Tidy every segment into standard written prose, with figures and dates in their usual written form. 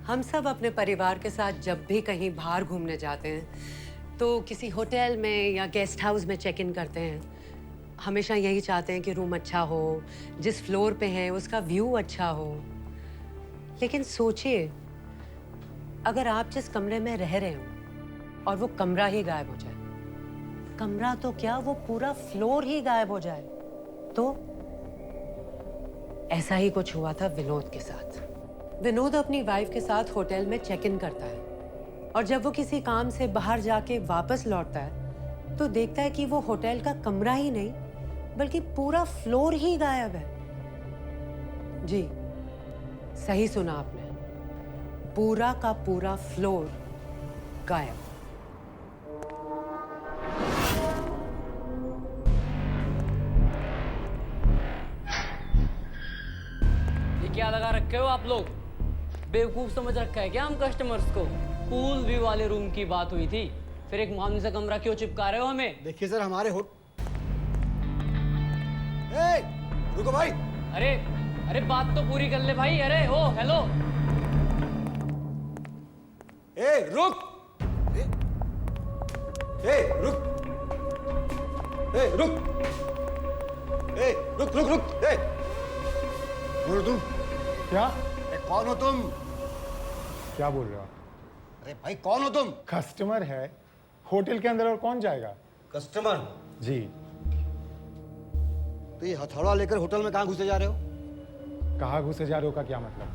हम सब अपने परिवार के साथ जब भी कहीं बाहर घूमने जाते हैं तो किसी होटल में या गेस्ट हाउस में चेक इन करते हैं। हमेशा यही चाहते हैं कि रूम अच्छा हो, जिस फ्लोर पे है उसका व्यू अच्छा हो। लेकिन सोचिए, अगर आप जिस कमरे में रह रहे हो और वो कमरा ही गायब हो जाए, कमरा तो क्या वो पूरा फ्लोर ही गायब हो जाए, तो ऐसा ही कुछ हुआ था विनोद के साथ। विनोद अपनी वाइफ के साथ होटल में चेक इन करता है और जब वो किसी काम से बाहर जाके वापस लौटता है तो देखता है कि वो होटल का कमरा ही नहीं बल्कि पूरा फ्लोर ही गायब है। जी, सही सुना आपने, पूरा का पूरा फ्लोर गायब। ये क्या लगा रखे हो आप लोग? बेवकूफ समझ रखा है क्या हम कस्टमर्स को? पूल व्यू वाले रूम की बात हुई थी, फिर एक मामूली सा कमरा क्यों चिपका रहे हो हमें? देखिए सर, हमारे रुको भाई। अरे अरे बात तो पूरी कर ले भाई। अरे ओ हेलो। रुक। रुक। रुक। रुक रुक रुक। कौन हो तुम? क्या कौन हो तुम? क्या बोल रहे हो आप? अरे भाई, कौन हो तुम? कस्टमर है होटल के अंदर, और कौन जाएगा? कस्टमर? जी। तो ये हथौड़ा लेकर होटल में कहाँ घुसे जा रहे हो? कहाँ घुसे जा रहे हो का क्या मतलब?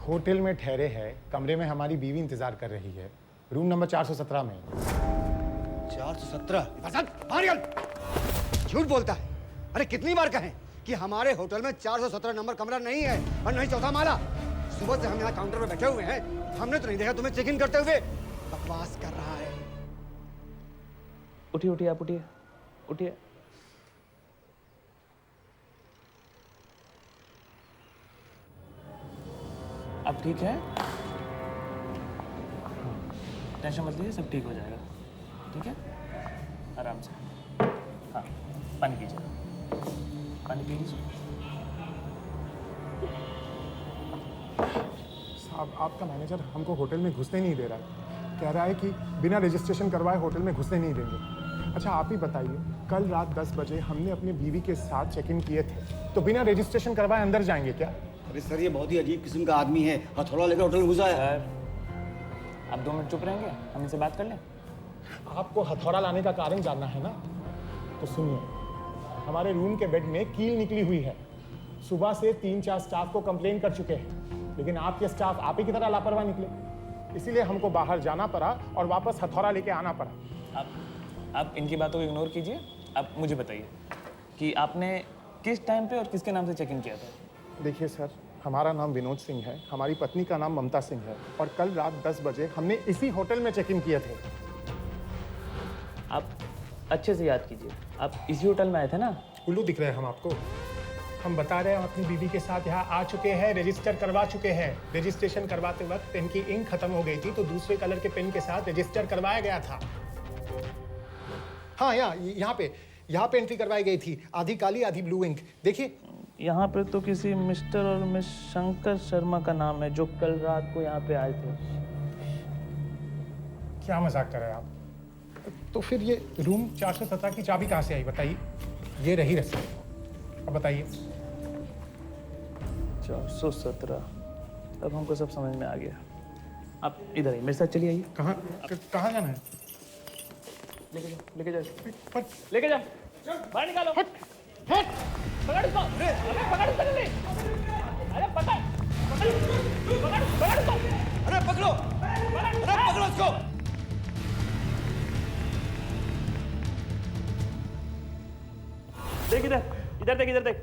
होटल में ठहरे हैं, कमरे में हमारी बीवी इंतजार कर रही है, रूम नंबर 417 में। 417? झूठ बोलता है। अरे कितनी बार कहें कि हमारे होटल में 417 नंबर कमरा नहीं है और नहीं चौथा माला। सुबह से हम यहाँ काउंटर पर बैठे हुए हैं, हमने तो नहीं देखा तुम्हें चेक इन करते हुए। बकवास कर रहा है। उठिए उठिए, आप उठिए उठिए। आप ठीक है? टेंशन मत लीजिए, सब ठीक हो जाएगा। ठीक है, आराम से। हाँ, पानी पीजिए, पानी पी लीजिए। साहब, आपका मैनेजर हमको होटल में घुसने नहीं दे रहा है। कह रहा है कि बिना रजिस्ट्रेशन करवाए होटल में घुसने नहीं देंगे। अच्छा, आप ही बताइए, कल रात 10 बजे हमने अपनी बीवी के साथ चेक इन किए थे, तो बिना रजिस्ट्रेशन करवाए अंदर जाएंगे क्या? अरे सर, ये बहुत ही अजीब किस्म का आदमी है, हथौड़ा लेकर होटल में घुसा है। सर, आप 2 मिनट चुप रहेंगे, हम इनसे बात कर लें? आपको हथौड़ा लाने का कारण जानना है ना? तो सुनिए, हमारे रूम के बेड में कील निकली हुई है। सुबह से 3-4 स्टाफ को कंप्लेन कर चुके हैं, लेकिन आपके स्टाफ आप ही की तरह लापरवाह निकले, इसीलिए हमको बाहर जाना पड़ा और वापस हथौड़ा लेके आना पड़ा। आप इनकी बातों को इग्नोर कीजिए। आप मुझे बताइए कि आपने किस टाइम पे और किसके नाम से चेक इन किया था? देखिए सर, हमारा नाम विनोद सिंह है, हमारी पत्नी का नाम ममता सिंह है, और कल रात 10 बजे हमने इसी होटल में चेक इन किए थे। आप अच्छे से याद कीजिए, आप इसी होटल में आए थे ना? उल्लू दिख रहे हैं हम आपको? हम बता रहे हैं, हम अपनी बीवी के साथ यहाँ आ चुके हैं, रजिस्टर करवा चुके हैं। रजिस्ट्रेशन करवाते वक्त पेन की इंक खत्म हो गई थी, तो दूसरे कलर के पेन के साथ रजिस्टर करवाया गया था। हाँ, यहाँ पे एंट्री करवाई गई थी, आधी काली आधी ब्लू इंक। देखिए, यहाँ पे तो किसी मिस्टर और मिस शंकर शर्मा का नाम है जो कल रात को यहाँ पे आए थे। क्या मजाक कर रहे हैं आप? तो फिर ये रूम 417 की चाबी कहाँ से आई बताइए? ये रही रसीद, अब बताइए। 417, अब हमको सब समझ में आ गया। आप इधर आइए, मेरे साथ चलिए। आइए। कहाँ जाना है? लेके जाओ, लेके जाओ, हट, लेके जाओ, बाहर निकालो। हट, हट। पकड़ इसको, अरे पकड़ इसको जल्दी, अरे पकड़ इसको, अरे पकड़ो, अरे पकड़ो इसको। देख इधर, इधर देख, इधर देख।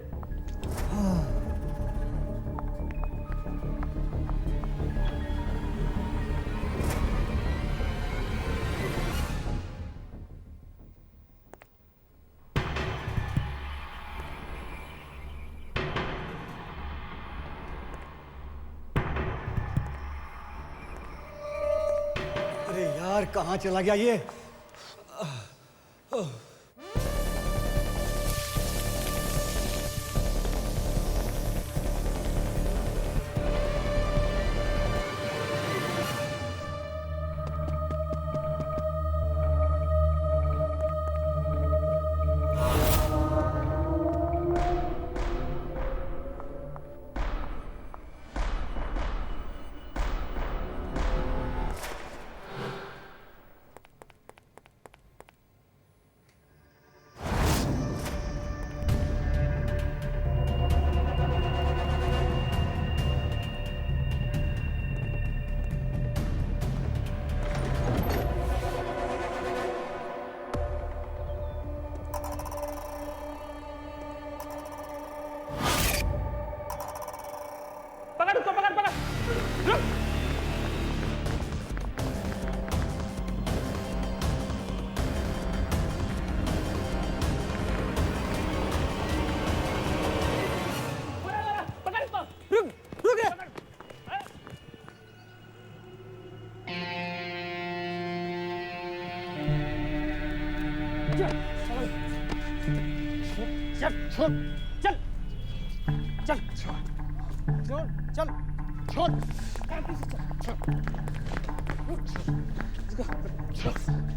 अरे यार, कहाँ चला गया ये?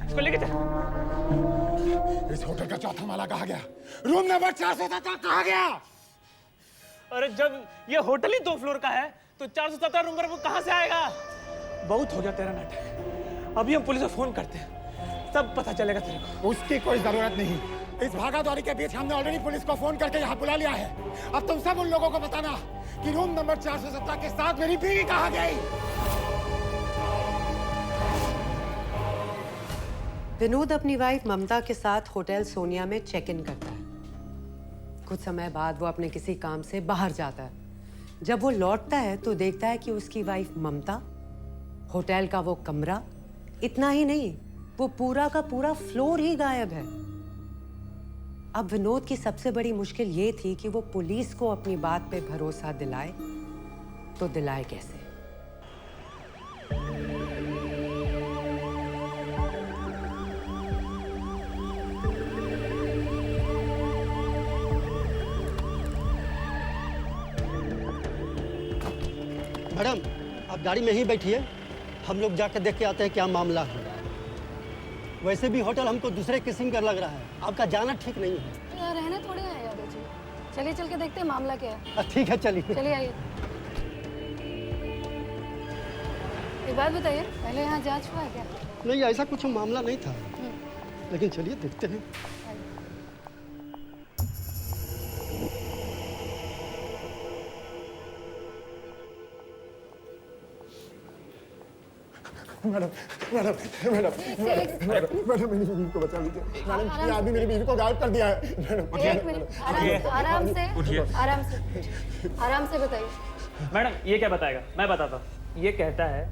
इसको लेके चल। इस होटल का चौथा माला कहाँ गया? रूम नंबर 417 कहाँ गया? अरे जब ये होटल ही 2 फ्लोर का है तो 417 नंबर वो कहाँ से आएगा? बहुत हो गया तेरा नाटक, अभी हम पुलिस को फोन करते हैं, सब पता चलेगा तेरे को। उसकी कोई जरूरत नहीं। इस भागादौड़ी के बीच हमने ऑलरेडी पुलिस को फोन करके यहाँ बुला लिया है। अब तुम सब उन लोगों को बताना कि रूम नंबर 417 के साथ मेरी बीवी कहाँ गई। विनोद अपनी वाइफ ममता के साथ होटल सोनिया में चेक इन करता है। कुछ समय बाद वो अपने किसी काम से बाहर जाता है। जब वो लौटता है तो देखता है कि उसकी वाइफ ममता, होटल का वो कमरा, इतना ही नहीं, वो पूरा का पूरा फ्लोर ही गायब है। अब विनोद की सबसे बड़ी मुश्किल ये थी कि वो पुलिस को अपनी बात पे भरोसा दिलाए, तो दिलाए कैसे? मैडम, आप गाड़ी में ही बैठिए, हम लोग जाकर देख के आते हैं क्या मामला है। वैसे भी होटल हमको दूसरे किस्म का लग रहा है, आपका जाना ठीक नहीं है। यार रहना थोड़ी है यादव जी, चलिए चल के देखते हैं मामला क्या है। ठीक है, चलिए। चलिए आइए। एक बात बताइए, पहले यहाँ जांच हुआ है क्या? नहीं, ऐसा कुछ मामला नहीं था, लेकिन चलिए देखते हैं। मैडम मैडम मैडम मैडम मेरी बीवी को बचा लीजिए। मैडम, ये आदमी मेरी बीवी को गायब कर दिया है। मैडम, एक मिनट, आराम से बताइए। मैडम ये क्या बताएगा, मैं बताता हूँ। ये कहता है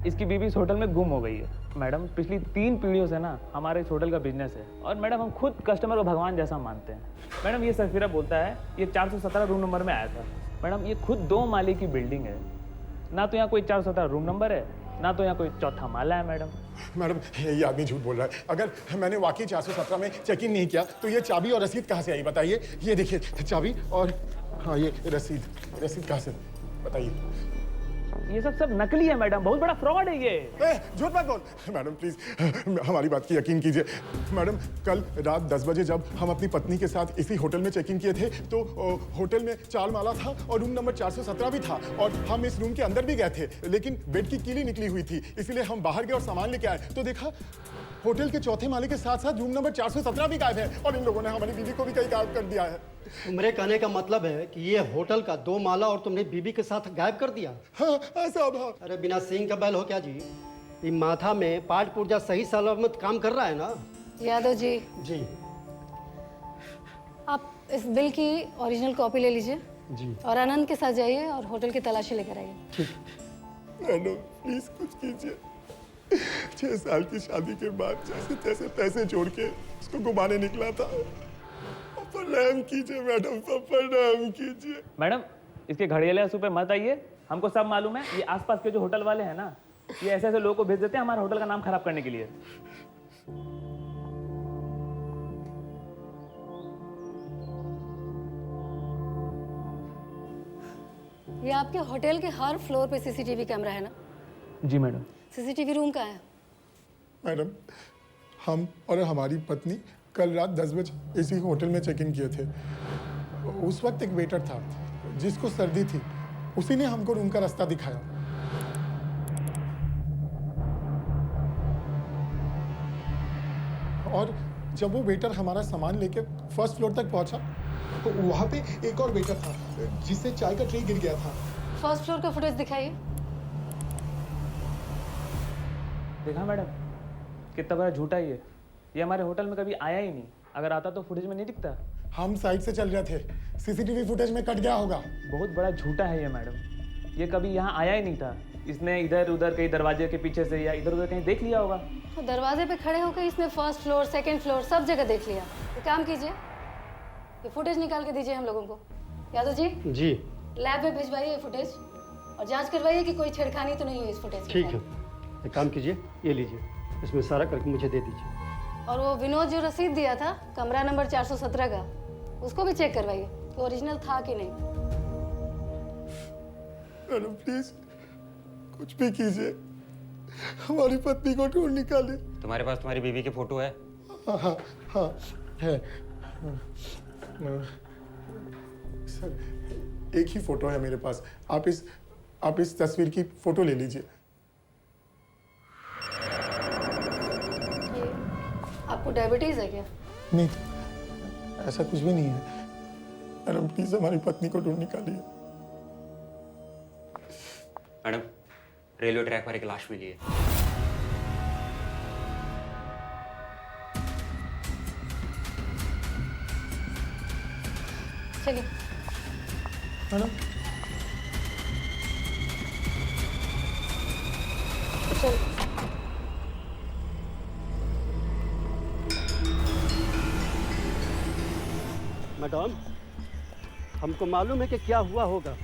इसकी बीवी इस होटल में गुम हो गई है। मैडम पिछली 3 पीढ़ियों से ना हमारे इस होटल का बिजनेस है, और मैडम हम खुद कस्टमर को भगवान जैसा मानते हैं। मैडम ये सरफिरा बोलता है ये 417 रूम नंबर में आया था। मैडम ये खुद 2 माले की बिल्डिंग है, ना तो यहाँ कोई 417 रूम नंबर है, ना तो यहाँ कोई चौथा माला है। मैडम ये आदमी झूठ बोल रहा है। अगर मैंने वाकई 417 में चेक इन नहीं किया तो ये चाबी और रसीद कहाँ से आई बताइए? ये देखिए चाबी और हाँ ये रसीद कहाँ से, बताइए। ये सब नकली है मैडम, बहुत बड़ा फ्रॉड है ये। झूठ मत बोल। मैडम प्लीज हमारी बात की यकीन कीजिए। मैडम कल रात 10 बजे जब हम अपनी पत्नी के साथ इसी होटल में चेक इन किए थे तो होटल में 4 माला था और रूम नंबर 417 भी था, और हम इस रूम के अंदर भी गए थे, लेकिन बेड की कीली निकली हुई थी, इसलिए हम बाहर गए और सामान लेके आए तो देखा होटल के चौथे माले के साथ साथ रूम नंबर 417 भी गायब है, और इन लोगों ने हमारी बीवी को भी कहीं गायब कर दिया है। मेरे कहने का मतलब है कि ये होटल का 2 माला और तुमने बीबी के साथ गायब कर दिया। हाँ ऐसा हाँ। अरे बिना सींग का बैल हो क्या जी? ये माथा में पार्ट पुर्जा सही सलामत काम कर रहा है ना? यादव जी जी आप इस बिल की ओरिजिनल कॉपी ले लीजिए जी। और आनंद के साथ जाइए और होटल की तलाशी लेकर आइए। मैडम प्लीज कुछ कीजिए। 6 साल की शादी के बाद जैसे तैसे पैसे जोड़ के उसको घुमाने निकला था। पर रहम कीजिए मैडम, पर रहम कीजिए। मैडम इसके घड़ियाले आंसू पे मत आइए, हमको सब मालूम है। ये आसपास के जो होटल वाले हैं ना, ये ऐसे ऐसे लोगों को भेज देते हैं हमारे होटल का नाम खराब करने के लिए। ये आपके होटल के हर फ्लोर पे सीसीटीवी कैमरा है ना? जी मैडम। सीसीटीवी रूम कहाँ है? मैडम हम और हमारी पत्नी कल रात 10 बजे इसी होटल में चेक इन किए थे। उस वक्त एक वेटर था जिसको सर्दी थी, उसी ने हमको रूम का रास्ता दिखाया। और जब वो वेटर हमारा सामान लेके फर्स्ट फ्लोर तक पहुंचा तो वहां पे एक और वेटर था जिससे चाय का ट्रे गिर गया था। फर्स्ट फ्लोर का फुटेज दिखाइए। देखा मैडम कितना बड़ा झूठा है ये हमारे होटल में कभी आया ही नहीं। अगर आता तो फुटेज में नहीं दिखता। हम साइड से चल रहे थे, सीसीटीवी फुटेज में कट गया होगा। बहुत बड़ा झूठा है ये मैडम, ये कभी यहाँ आया ही नहीं था। इसने इधर उधर कहीं दरवाजे के पीछे से या इधर उधर कहीं देख लिया होगा। तो दरवाजे पे खड़े होकर इसने फर्स्ट फ्लोर, सेकंड फ्लोर सब जगह देख लिया। तो काम कीजिए, ये फुटेज निकाल के दीजिए हम लोगों को। यादव जी लैब में भिजवाइए ये फुटेज और जांच करवाइए कि कोई छेड़खानी तो नहीं हुई इस फुटेज। ठीक है, एक काम कीजिए, ये लीजिए, इसमें सारा करके मुझे दे दीजिए। और वो विनोद जो रसीद दिया था कमरा नंबर 417 का, उसको भी चेक करवाइए कि ओरिजिनल था कि नहीं। मैडम प्लीज कुछ भी कीजिए, हमारी पत्नी को ढूंढ निकाले। तुम्हारे पास तुम्हारी बीवी की फोटो है? हाँ हाँ हाँ है सर, एक ही फोटो है मेरे पास। आप इस तस्वीर की फोटो ले लीजिए। ये आपको डायबिटीज है क्या? नहीं, ऐसा कुछ भी नहीं है। मैडम प्लीज हमारी पत्नी को ढूंढ निकालिए। मैडम, रेलवे ट्रैक पर एक लाश मिली है। चलिए। मैडम चलिए। मैडम, हमको मालूम है कि क्या हुआ होगा।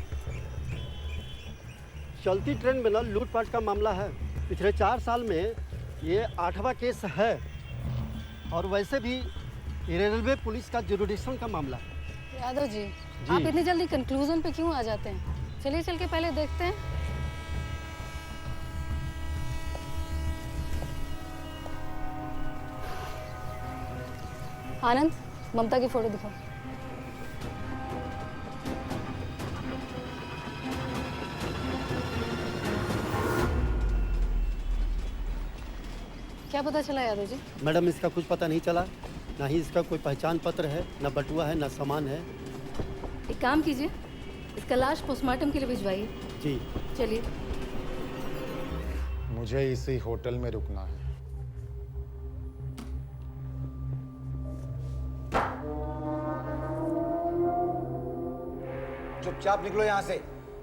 चलती ट्रेन में ना लूटपाट का मामला है। पिछले 4 साल में ये 8वां केस है, और वैसे भी रेलवे पुलिस का जुरिडिक्शन का मामला है। यादव जी, आप इतनी जल्दी कंक्लूजन पे क्यों आ जाते हैं? चलिए चल के पहले देखते हैं। आनंद, ममता की फोटो दिखाओ। क्या पता चला यादव जी? मैडम, इसका कुछ पता नहीं चला, ना ही इसका कोई पहचान पत्र है, ना बटुआ है, ना सामान है। एक काम कीजिए, इसका लाश पोस्टमार्टम के लिए भिजवाइए। जी। चलिए। मुझे इसी होटल में रुकना है। चुपचाप निकलो यहाँ से।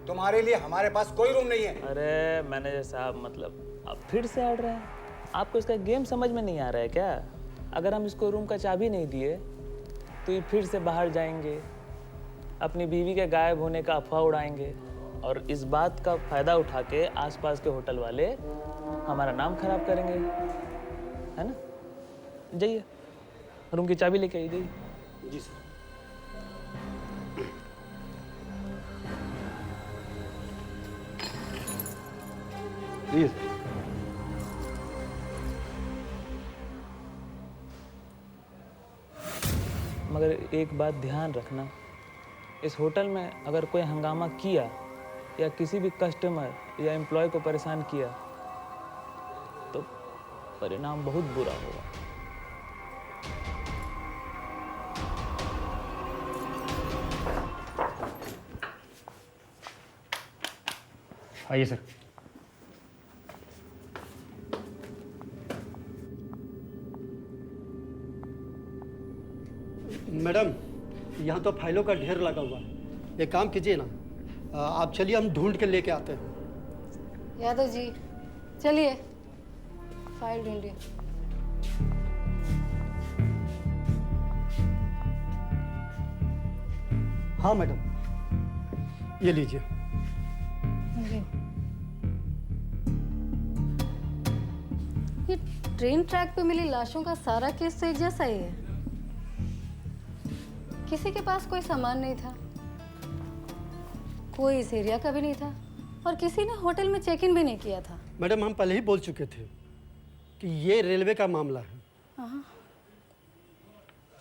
तुम्हारे लिए हमारे पास कोई रूम नहीं है। अरे मैनेजर साहब, मतलब आप फिर से अड़ रहे हैं? आपको इसका गेम समझ में नहीं आ रहा है क्या? अगर हम इसको रूम का चाबी नहीं दिए तो ये फिर से बाहर जाएंगे, अपनी बीवी के गायब होने का अफवाह उड़ाएंगे, और इस बात का फायदा उठा के आसपास के होटल वाले हमारा नाम खराब करेंगे, है ना? जाइए, रूम की चाबी लेके आइए। जाइए। जी सर। जी सर। मगर एक बात ध्यान रखना, इस होटल में अगर कोई हंगामा किया या किसी भी कस्टमर या एम्प्लॉय को परेशान किया तो परिणाम बहुत बुरा होगा। आइए सर। मैडम, यहाँ तो फाइलों का ढेर लगा हुआ है। एक काम कीजिए ना, आप चलिए, हम ढूंढ के लेके आते हैं। यादव जी, चलिए फाइल ढूंढिए। हाँ मैडम, ये लीजिए। ये ट्रेन ट्रैक पे मिली लाशों का सारा केस तो एक जैसा ही है। किसी के पास कोई सामान नहीं था, कोई इस एरिया का भी नहीं था, और किसी ने होटल में चेक इन भी नहीं किया था। मैडम, हम पहले ही बोल चुके थे कि ये रेलवे का मामला है। हाँ,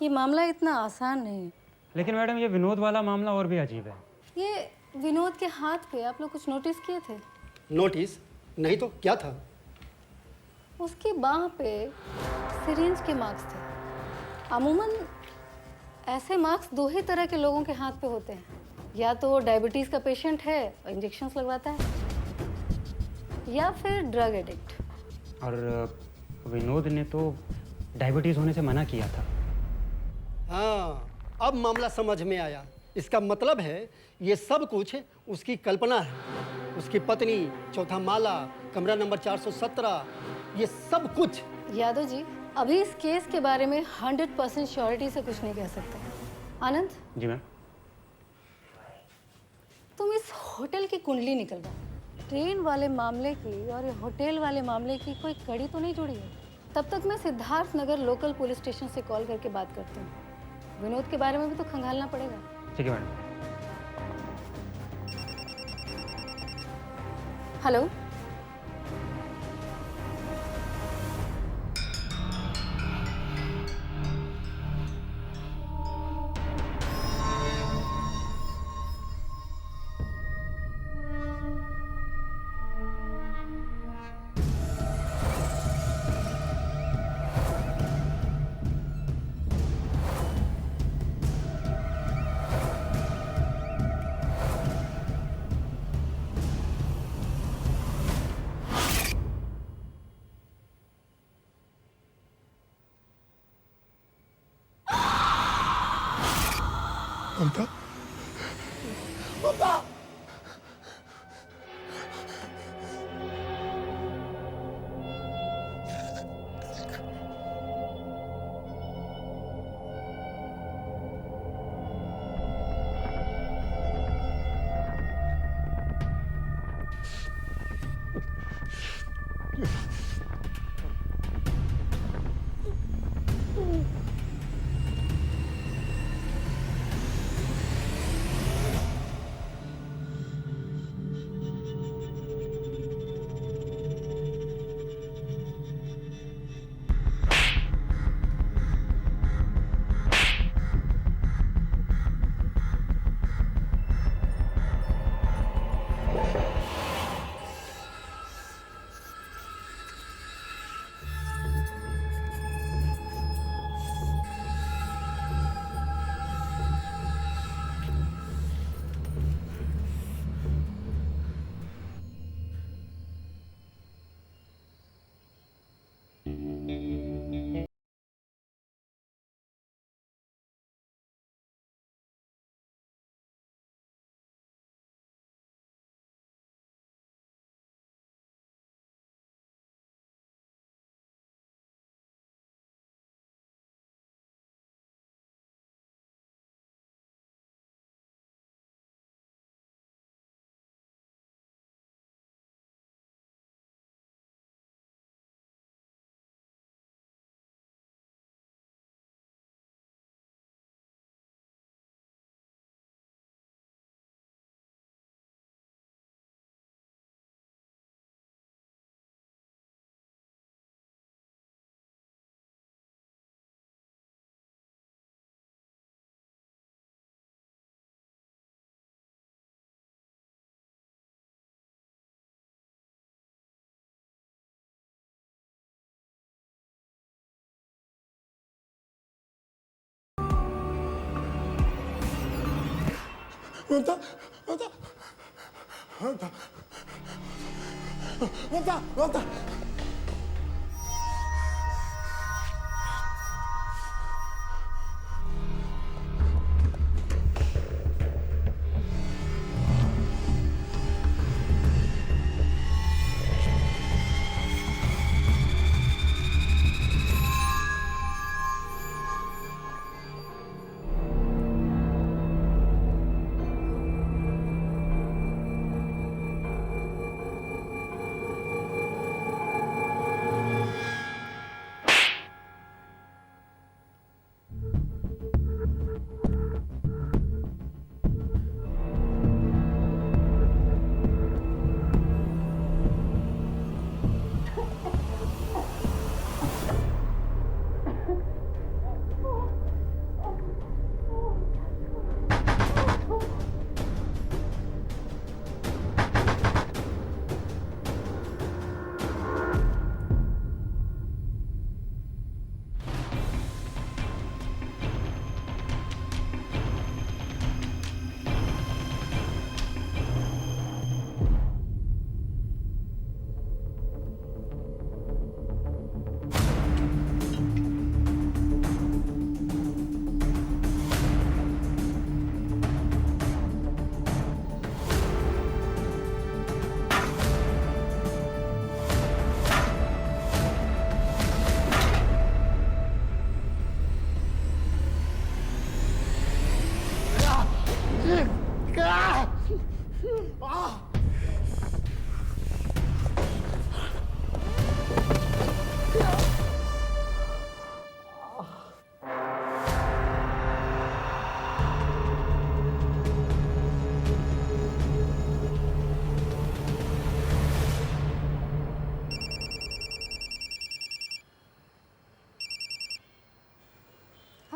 ये मामला इतना आसान नहीं है। लेकिन मैडम, ये विनोद वाला मामला और भी अजीब है। ये विनोद के हाथ पे आप लोग कुछ नोटिस किए थे? नोटिस नहीं तो क्या था? उसकी बाह पे सिरिंज के मार्क्स थे। अमूमन ऐसे मार्क्स 2 ही तरह के लोगों के हाथ पे होते हैं, या तो वो डायबिटीज़ का पेशेंट है और इंजेक्शंस लगवाता है, या फिर ड्रग एडिक्ट। और विनोद ने तो डायबिटीज़ होने से मना किया था। हाँ, अब मामला समझ में आया। इसका मतलब है ये सब कुछ उसकी कल्पना है। उसकी पत्नी, चौथा माला, कमरा नंबर 417, ये सब कुछ। यादव जी, अभी इस केस के बारे में 100% श्योरिटी से कुछ नहीं कह सकते। आनंद जी मैम। तुम इस होटल की कुंडली निकलवा। ट्रेन वाले मामले की और ये होटल वाले मामले की कोई कड़ी तो नहीं जुड़ी है? तब तक मैं Siddharth Nagar local police station से कॉल करके बात करती हूँ। विनोद के बारे में भी तो खंगालना पड़ेगा। ठीक है मैडम। हेलो, ममता, ममता, ममता, ममता, ममता, ममता, ममता।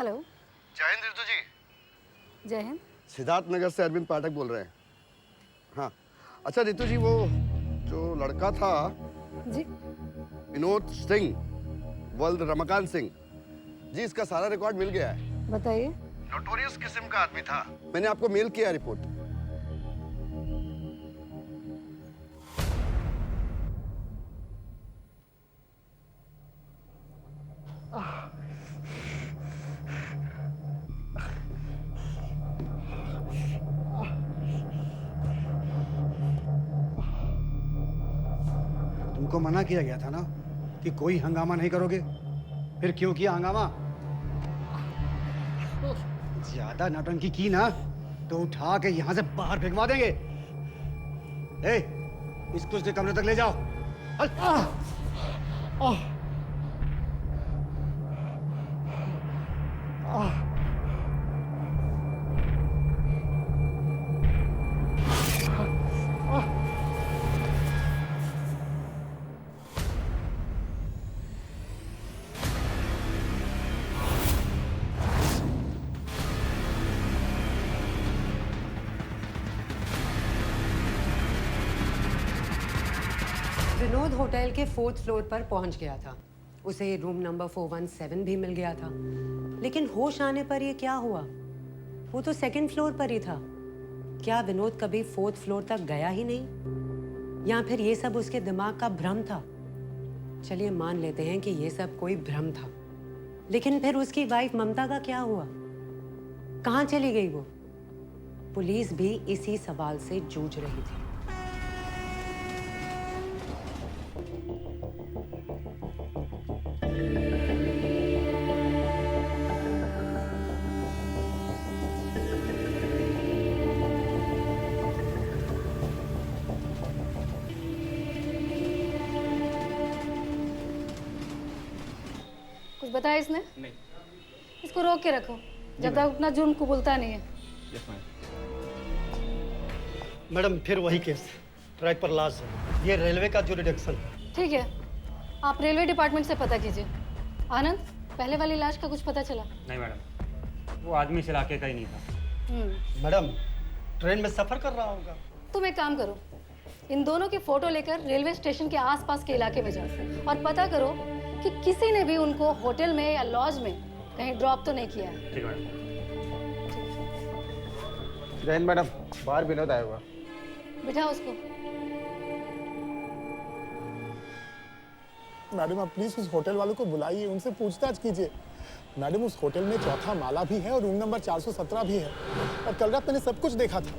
हेलो। जय हिंद ऋतु जी। जय हिंद। सिद्धार्थ नगर से अरविंद पाठक बोल रहे हैं। हाँ, अच्छा ऋतु जी, वो जो लड़का था जी। विनोद सिंह, वर्ल्ड रमाकांत सिंह जी, इसका सारा रिकॉर्ड मिल गया है। बताइए। नोटोरियस किस्म का आदमी था। मैंने आपको मेल किया रिपोर्ट। तुमको मना किया गया था ना कि कोई हंगामा नहीं करोगे, फिर क्यों किया हंगामा? ज्यादा नौटंकी की ना तो उठा के यहां से बाहर फेंकवा देंगे। ए, इसको उसके कमरे तक ले जाओ। विनोद होटल के 4th फ्लोर पर पहुंच गया था। उसे रूम नंबर 417 भी मिल गया था। लेकिन होश आने पर ये क्या हुआ? वो तो 2nd फ्लोर पर ही था। क्या विनोद कभी 4th फ्लोर तक गया ही नहीं? या फिर ये सब उसके दिमाग का भ्रम था? चलिए मान लेते हैं कि ये सब कोई भ्रम था। लेकिन फिर उसकी वाइफ ममता का क्या हुआ? कहाँ चली गई वो? पुलिस भी इसी सवाल से जूझ रही थी। कुछ बताया इसने? नहीं। इसको रोक के रखो जब तक अपना जुर्म कबूलता नहीं है। मैडम फिर वही केस, ट्रैक पर लाश है। ये रेलवे का जुरिडिक्शन है। ठीक है, आप रेलवे डिपार्टमेंट से पता कीजिए। आनंद, पहले वाली लाश का कुछ पता चला? नहीं मैडम, वो आदमी इस इलाके का ही नहीं था। मैडम ट्रेन में सफर कर रहा होगा। तुम एक काम करो, इन दोनों की फोटो लेकर रेलवे स्टेशन के आसपास के इलाके में जाओ और पता करो कि किसी ने भी उनको होटल में या लॉज में कहीं ड्रॉप तो नहीं किया है। ठीक है मैडम। जय हिंद मैडम, बाहर विनोद आया हुआ। बिठा उसको। मैडम आप प्लीज उस होटल वालों को बुलाइए, उनसे पूछताछ कीजिए। मैडम उस होटल में चौथा माला भी है और रूम नंबर 417 भी है। और कल रात मैंने सब कुछ देखा था,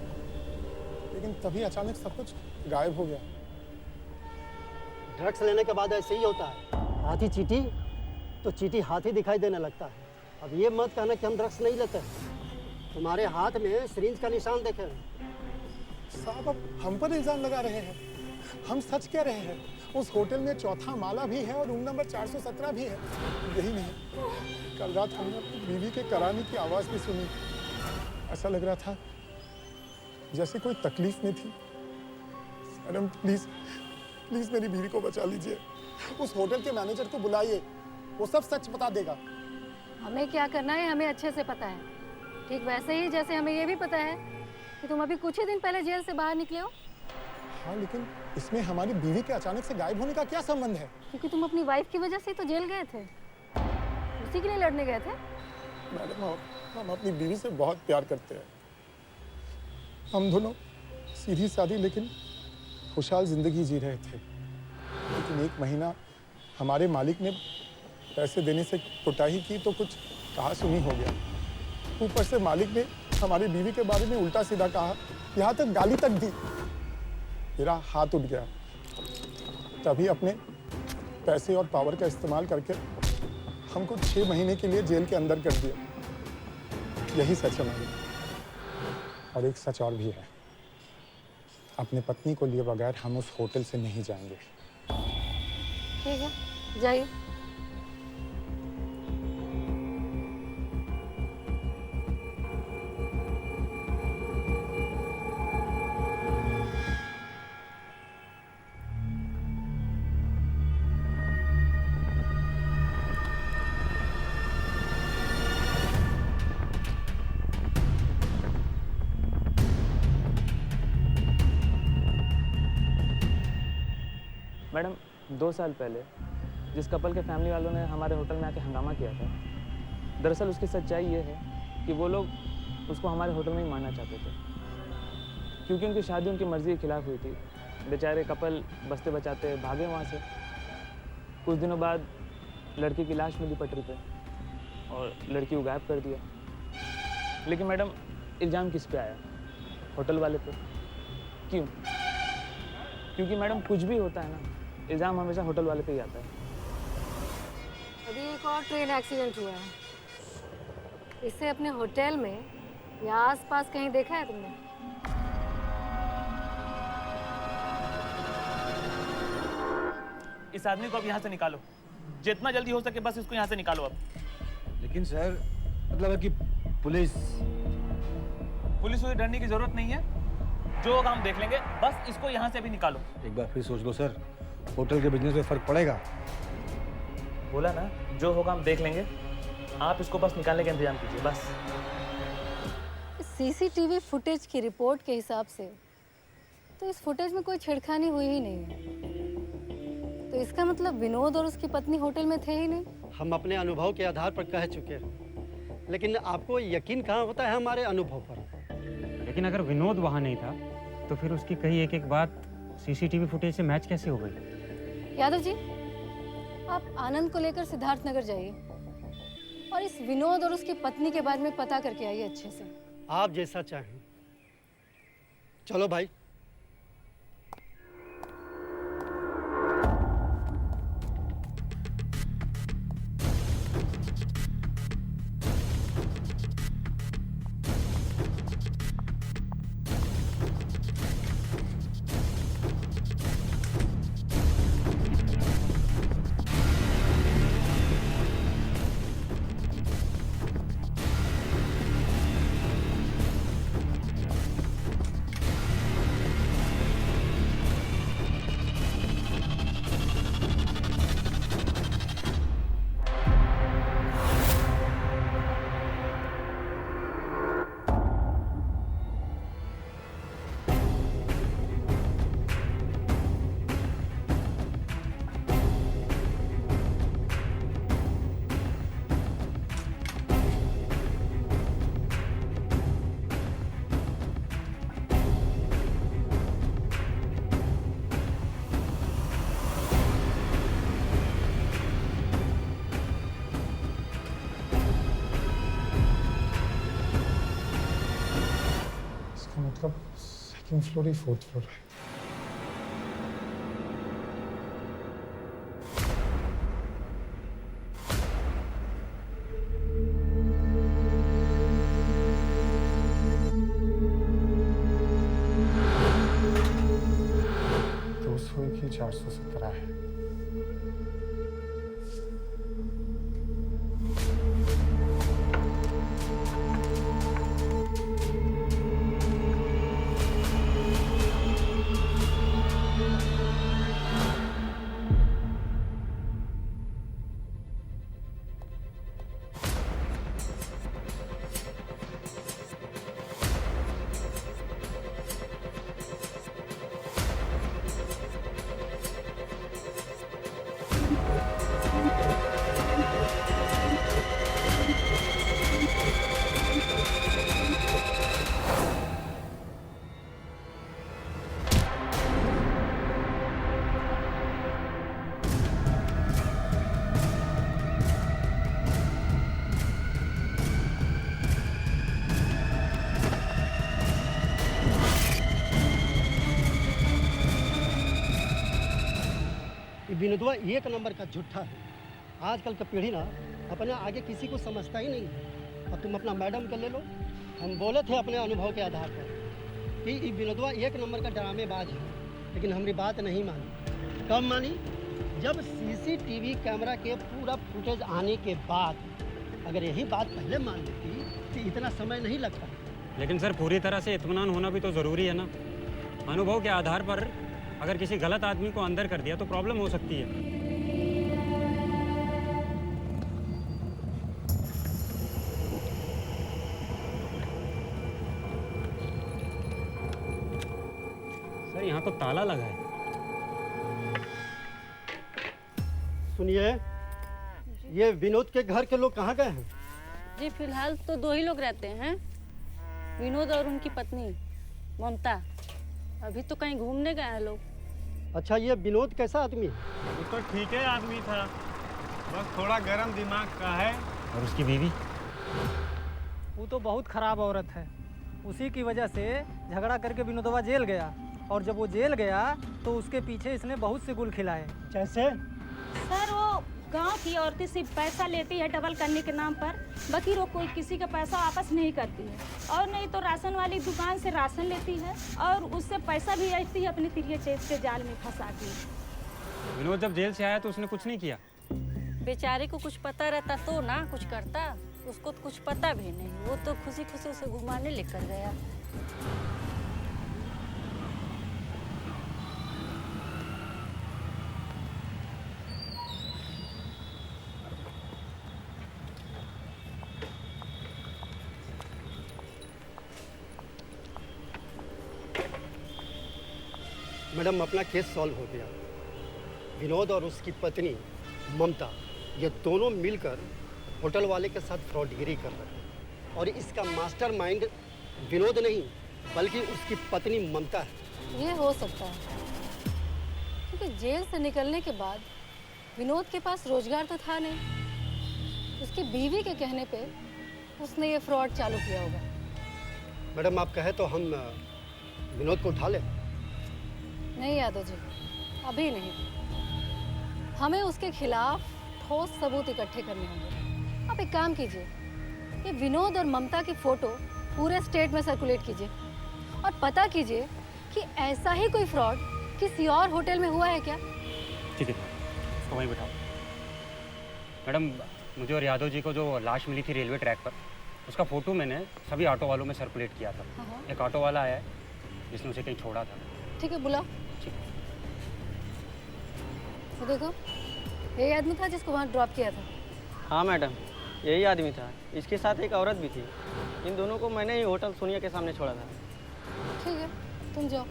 लेकिन तभी अचानक सब कुछ गायब हो गया। ड्रग्स लेने के बाद ऐसे ही होता है। हाथी चीटी तो चीटी हाथी दिखाई देने लगता है। अब ये मत कहना कि हम ड्रग्स नहीं लेते। तुम्हारे हाथ में सिरिंज का निशान देखे। साहब अब हम पर इल्जाम लगा रहे हैं। हम सच कह रहे हैं। उस होटल में चौथा माला भी है और रूम नंबर 417 भी है। यही नहीं, कल रात हमने अपनी बीवी के कराने की आवाज़ भी सुनी। ऐसा लग रहा था जैसे कोई तकलीफ में थी। मैडम प्लीज प्लीज मेरी बीवी को बचा लीजिए। उस होटल के मैनेजर को बुलाइए, वो सब सच बता देगा। हमें क्या करना है हमें अच्छे से पता है, ठीक वैसे ही जैसे हमें ये भी पता है कि तुम अभी कुछ ही दिन पहले जेल से बाहर निकले हो। हाँ, लेकिन इसमें हमारी बीवी के अचानक से गायब होने का क्या संबंध है? क्योंकि तुम अपनी वाइफ की वजह से तो जेल गए थे, उसी के लिए लड़ने गए थे। मैडम हम अपनी बीवी से बहुत प्यार करते हैं। हम दोनों सीधी सादी लेकिन खुशहाल जिंदगी जी रहे थे। लेकिन एक महीना हमारे मालिक ने पैसे देने से कुटाही की तो कुछ कहा सुनी हो गया। ऊपर से मालिक ने हमारी बीवी के बारे में उल्टा सीधा कहा, यहाँ तक गाली तक दी। मेरा हाथ उठ गया। तभी अपने पैसे और पावर का इस्तेमाल करके हमको 6 महीने के लिए जेल के अंदर कर दिया। यही सच है मैडम। और एक सच और भी है, अपने पत्नी को लिए बगैर हम उस होटल से नहीं जाएंगे। ठीक है, जाइए। मैडम 2 साल पहले जिस कपल के फैमिली वालों ने हमारे होटल में आके हंगामा किया था, दरअसल उसकी सच्चाई ये है कि वो लोग उसको हमारे होटल में ही मारना चाहते थे, क्योंकि उनकी शादी उनकी मर्जी के खिलाफ हुई थी। बेचारे कपल बचते बचाते भागे वहाँ से। कुछ दिनों बाद लड़की की लाश मिली पटरी पे और लड़की को गायब कर दिया। लेकिन मैडम इल्ज़ाम किस पे आया? होटल वाले पे। क्यों? क्योंकि मैडम कुछ भी होता है ना, इल्ज़ाम हमेशा होटल वाले पे ही आता है। अभी एक और ट्रेन एक्सीडेंट हुआ है, इसे अपने होटल में या आसपास कहीं देखा है तुमने? इस आदमी को अब यहाँ से निकालो, जितना जल्दी हो सके बस इसको यहाँ से निकालो अब। लेकिन सर मतलब है कि पुलिस से डरने की जरूरत नहीं है, जो होगा हम देख लेंगे, बस इसको यहाँ से अभी निकालो। एक बार फिर सोच लो सर, होटल के बिजनेस में फर्क पड़ेगा। बोला ना, जो होगा हम देख लेंगे, आप इसको बस निकालने का इंतजाम कीजिए बस। सीसीटीवी फुटेज की रिपोर्ट के हिसाब से तो इस फुटेज में कोई छेड़खानी हुई ही नहीं है, तो इसका मतलब विनोद और उसकी पत्नी होटल में थे ही नहीं। हम अपने अनुभव के आधार पर कह चुके हैं, लेकिन आपको यकीन कहाँ होता है हमारे अनुभव पर। लेकिन अगर विनोद वहाँ नहीं था तो फिर उसकी कही एक एक बात सीसीटीवी फुटेज से मैच कैसे हो गई? यादव जी, आप आनंद को लेकर सिद्धार्थ नगर जाइए और इस विनोद और उसकी पत्नी के बारे में पता करके आइए अच्छे से। आप जैसा चाहें। चलो भाई। मतलब सेकंड फ्लोर ही फोर्थ फ्लोर है। तो 201 की 417 है। विनोदवा एक नंबर का झूठा है। आजकल का पीढ़ी ना अपने आगे किसी को समझता ही नहीं है। अब तुम अपना मैडम को ले लो, हम बोले थे अपने अनुभव के आधार पर कि विनोदवा एक नंबर का ड्रामेबाज है, लेकिन हमारी बात नहीं मानी। कब मानी? जब सीसीटीवी कैमरा के पूरा फुटेज आने के बाद। अगर यही बात पहले मान लेती तो इतना समय नहीं लगता। लेकिन सर पूरी तरह से इत्मीनान होना भी तो ज़रूरी है ना। अनुभव के आधार पर अगर किसी गलत आदमी को अंदर कर दिया तो प्रॉब्लम हो सकती है। सर यहाँ तो ताला लगा है। सुनिए, ये विनोद के घर के लोग कहाँ गए हैं? जी फिलहाल तो 2 ही लोग रहते हैं, विनोद और उनकी पत्नी ममता। अभी तो कहीं घूमने गए हैं लोग। अच्छा, ये विनोद कैसा आदमी है? वो तो ठीक है आदमी था, बस थोड़ा गर्म दिमाग का है। और उसकी बीवी? वो तो बहुत खराब औरत है। उसी की वजह से झगड़ा करके विनोदवा जेल गया, और जब वो जेल गया तो उसके पीछे इसने बहुत से गुल खिलाए। जैसे? सर वो गांव की औरतें सिर्फ पैसा लेती है डबल करने के नाम पर, बाकी वो कोई किसी का पैसा वापस नहीं करती है, और नहीं तो राशन वाली दुकान से राशन लेती है और उससे पैसा भी ऐसी ही अपने तिरिये चेत के जाल में फंसाती है। विनोद जब जेल से आया तो उसने कुछ नहीं किया? बेचारे को कुछ पता रहता तो ना कुछ करता, उसको तो कुछ पता भी नहीं। वो तो खुशी खुशी उसे घुमाने लेकर गया। मैडम, अपना केस सॉल्व हो गया। विनोद और उसकी पत्नी ममता, ये दोनों मिलकर होटल वाले के साथ फ्रॉडगिरी कर रहे हैं, और इसका मास्टरमाइंड विनोद नहीं बल्कि उसकी पत्नी ममता है। ये हो सकता है, क्योंकि जेल से निकलने के बाद विनोद के पास रोजगार तो था नहीं। उसकी बीवी के कहने पे उसने ये फ्रॉड चालू किया होगा। मैडम, आप कहे तो हम विनोद को उठा लें? नहीं यादव जी, अभी नहीं। हमें उसके खिलाफ ठोस सबूत इकट्ठे करने होंगे। आप एक काम कीजिए, ये विनोद और ममता की फोटो पूरे स्टेट में सर्कुलेट कीजिए, और पता कीजिए कि ऐसा ही कोई फ्रॉड किसी और होटल में हुआ है क्या। ठीक है, उसको वहीं बिठाओ। मैडम, मुझे और यादव जी को जो लाश मिली थी रेलवे ट्रैक पर, उसका फोटो मैंने सभी ऑटो वालों में सर्कुलेट किया था। हाँ। एक ऑटो वाला आया है जिसने उसे कहीं छोड़ा था। ठीक है, बुलाओ। ठीक है। वो देखो, यही आदमी था जिसको वहाँ ड्रॉप किया था। हाँ मैडम, यही आदमी था। इसके साथ एक औरत भी थी। इन दोनों को मैंने ही होटल सोनिया के सामने छोड़ा था। ठीक है, तुम जाओ।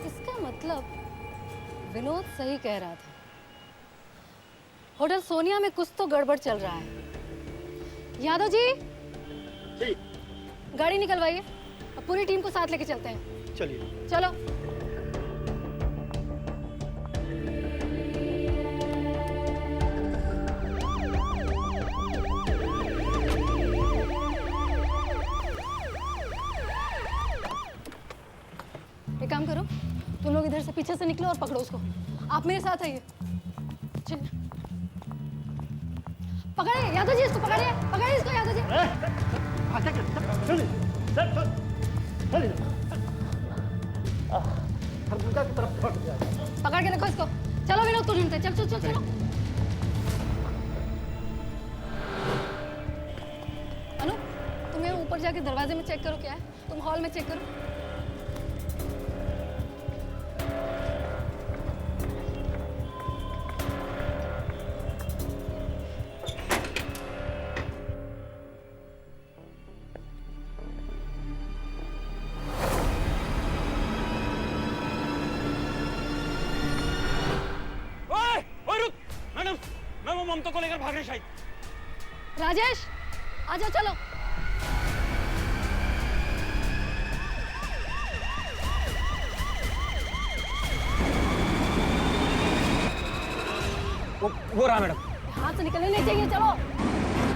इसका मतलब विनोद सही कह रहा था, होटल सोनिया में कुछ तो गड़बड़ चल रहा है। यादव जी, जी। गाड़ी निकलवाइए, अब पूरी टीम को साथ लेके चलते हैं। चलिए। चलो। एक काम करो, तुम लोग इधर से पीछे से निकलो और पकड़ो उसको। आप मेरे साथ आइए। चलिए, पकड़िए यादव जी, इसको पकड़िए, पकड़िए इसको यादव जी। खरबूजा की तरफ फट जाए। पकड़ के रखो इसको। चलो विनोद को ढूंढते, चल चल चल चलो। अनु, तुम यहाँ ऊपर जाके दरवाजे में चेक करो क्या है, तुम हॉल में चेक करो। ममता को लेकर भाग रहे शायद। राजेश, आ जाओ, चलो। वो रहा मैडम। हाथ से निकलने नहीं चाहिए, चलो।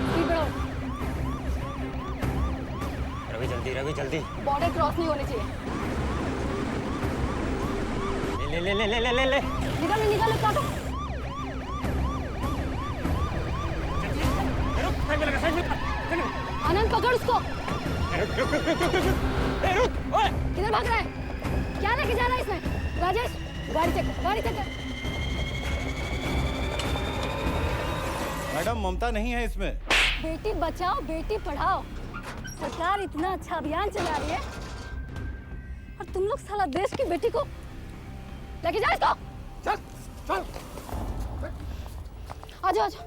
स्पीड बढ़ाओ। रवि जल्दी, रवि जल्दी। बॉर्डर क्रॉस नहीं होनी चाहिए। ले ले ले ले ले ले ले। निकल निकल, काटो। आनंद, पकड़ उसको। किधर भाग रहा है? क्या लेके जा रहा है इसमें? राजेश, गाड़ी चेक कर, गाड़ी चेक कर। मैडम, ममता नहीं है इसमें। बेटी बचाओ, बेटी पढ़ाओ। सरकार इतना अच्छा अभियान चला रही है, और तुम लोग साला देश की बेटी को लेके जाओ इसको। चल चल। आजा आजा।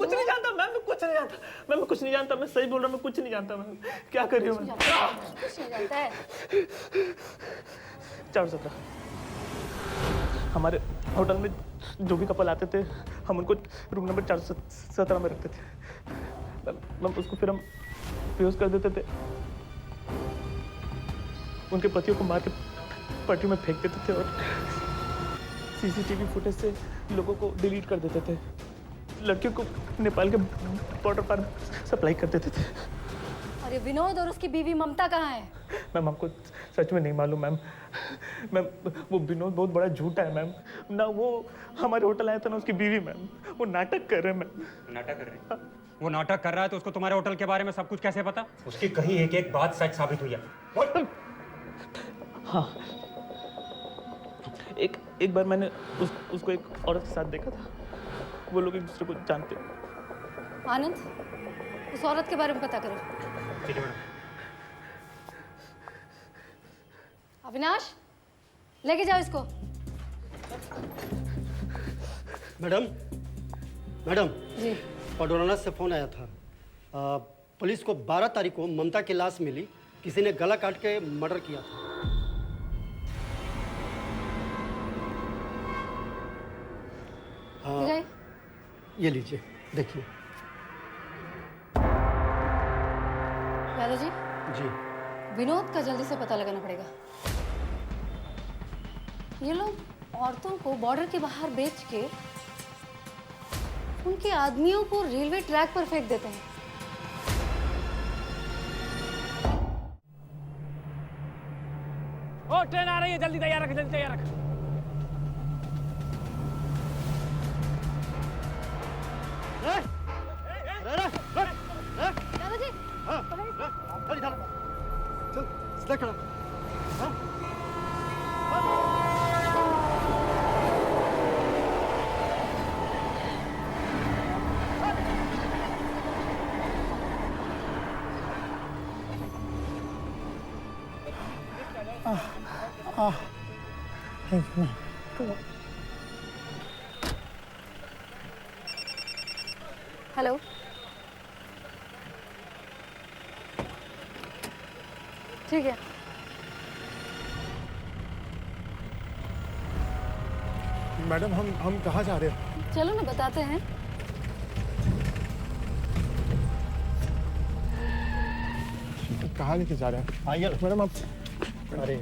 कुछ नहीं जानता मैम, मैं कुछ नहीं जानता मैम, मैं कुछ नहीं जानता, मैं सही बोल रहा हूँ, मैं कुछ नहीं जानता मैम। क्या कर रही हूँ मैं? कुछ नहीं जानता है। 417 हमारे होटल में जो भी कपल आते थे हम उनको रूम नंबर 417 में रखते थे मैम। उसको फिर हम बेहोश कर देते थे, उनके पतियों को मार के पटरी में फेंक देते थे और सीसीटीवी फुटेज से लोगों को डिलीट कर देते थे। लड़कियों को नेपाल के बॉर्डर पर सप्लाई कर देते थे। और ये विनोद और उसकी बीवी ममता कहाँ है? मैम हमको सच में नहीं मालूम मैम। मैम वो विनोद बहुत बड़ा झूठा है मैम। ना वो हमारे होटल आया था ना उसकी बीवी मैम, वो नाटक कर रहे हैं मैम। नाटक कर रहे हैं? वो नाटक कर रहा है तो उसको तुम्हारे होटल के बारे में सब कुछ कैसे पता? उसकी कहीं एक एक बात सच साबित हुई है। हाँ एक बार मैंने उसको एक औरत के साथ देखा था। वो लोग एक दूसरे को जानते हैं। आनंद, उस औरत के बारे में पता करो। ठीक है मैडम। अविनाश, लेके जाओ इसको। मैडम मैडम जी। पडोराना से फ़ोन आया था। पुलिस को 12 तारीख को ममता की लाश मिली, किसी ने गला काट के मर्डर किया था। हाँ, ये लीजिए देखिए। यादव जी, जी विनोद का जल्दी से पता लगाना पड़ेगा। ये लोग औरतों को बॉर्डर के बाहर बेच के उनके आदमियों को रेलवे ट्रैक पर फेंक देते हैं। ओ ट्रेन आ रही है, जल्दी तैयार रख, जल्दी तैयार रख। यादव जी, चल सीधा खड़ा। हेलो। ठीक है। मैडम हम कहाँ जा रहे हैं? चलो ना बताते हैं। कहाँ लेके जा रहे हैं? आइए मैडम आप अरे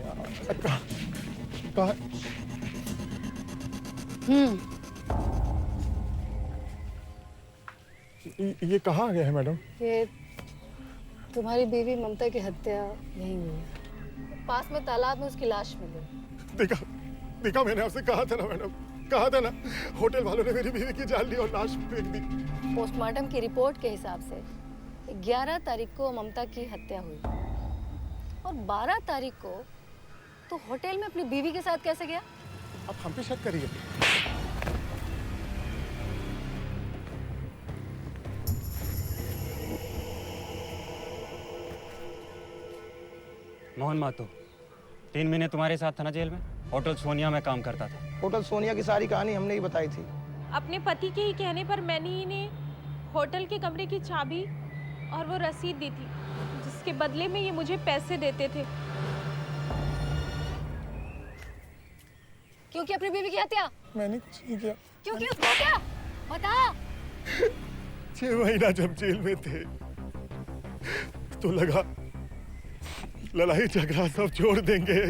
कहाँ? ये कहाँ आ गए हैं मैडम? ये तुम्हारी बीवी ममता की हत्या यहीं हुई है। पास में तालाब में उसकी लाश मिली। देखा मैंने आपसे कहा था ना मैडम, कहा था ना, होटल वालों ने मेरी बीवी की जान ली और लाश फेंक दी। पोस्टमार्टम की रिपोर्ट के हिसाब से 11 तारीख को ममता की हत्या हुई और 12 तारीख को तो होटल में अपनी बीवी के साथ कैसे गया? आप हम पे शक करिए। मोहन मातो 3 महीने तुम्हारे साथ था ना जेल में? होटल सोनिया में काम करता था। होटल सोनिया की सारी कहानी हमने ही बताई थी। अपने पति के ही कहने पर मैंने इन्हें होटल के कमरे की चाबी और वो रसीद दी थी, जिसके बदले में ये मुझे पैसे देते थे। क्यों की अपनी बीवी की हत्या? मैंने कुछ नहीं किया। क्यों की उसकी हत्या? बता। 6 महीना जब जेल में थे तो लगा लड़ाई झगड़ा सब छोड़ देंगे,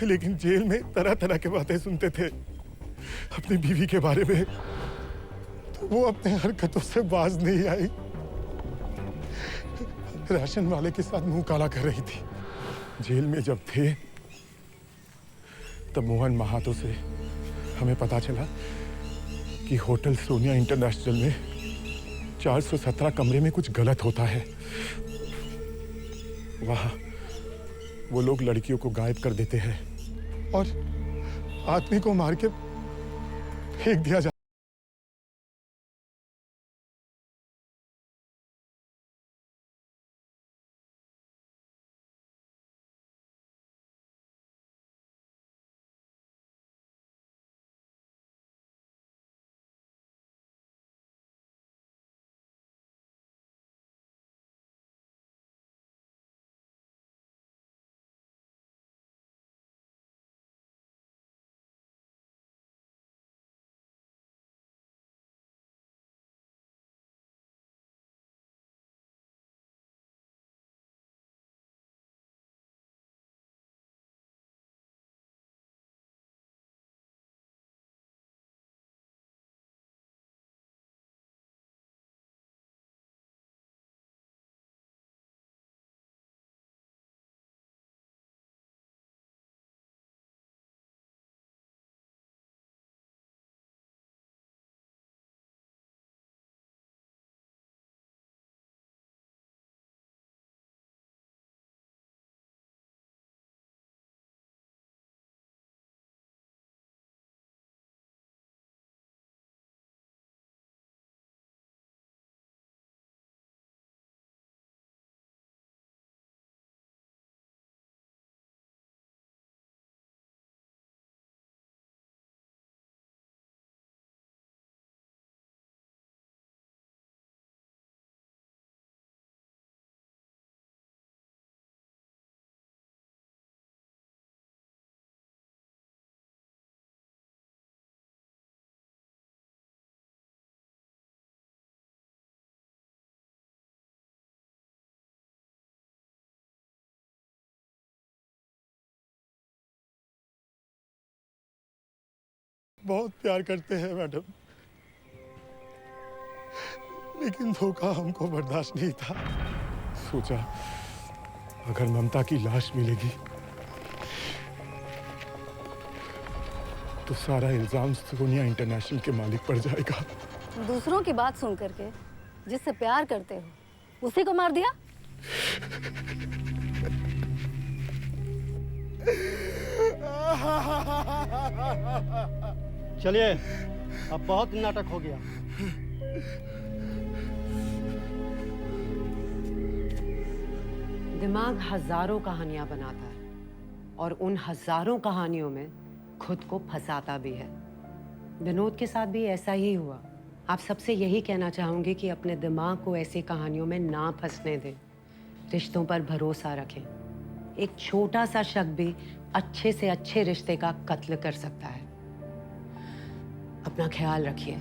लेकिन जेल में तरह तरह की बातें सुनते थे अपनी बीवी के बारे में, तो वो अपने हरकतों से बाज नहीं आई। राशन वाले के साथ मुंह काला कर रही थी। जेल में जब थे तब मोहन महातो से हमें पता चला कि होटल सोनिया इंटरनेशनल में 417 कमरे में कुछ गलत होता है। वहां वो लोग लड़कियों को गायब कर देते हैं और आदमी को मार के फेंक दिया जाता है। बहुत प्यार करते हैं मैडम, लेकिन धोखा हमको बर्दाश्त नहीं था। सोचा अगर ममता की लाश मिलेगी तो सारा इल्जाम सोनिया इंटरनेशनल के मालिक पर जाएगा। दूसरों की बात सुन करके जिससे प्यार करते हो उसी को मार दिया। चलिए, अब बहुत नाटक हो गया। दिमाग हजारों कहानियां बनाता है और उन हजारों कहानियों में खुद को फंसाता भी है। विनोद के साथ भी ऐसा ही हुआ। आप सबसे यही कहना चाहूंगी कि अपने दिमाग को ऐसी कहानियों में ना फंसने दें। रिश्तों पर भरोसा रखें। एक छोटा सा शक भी अच्छे से अच्छे रिश्ते का कत्ल कर सकता है। अपना ख्याल रखिए।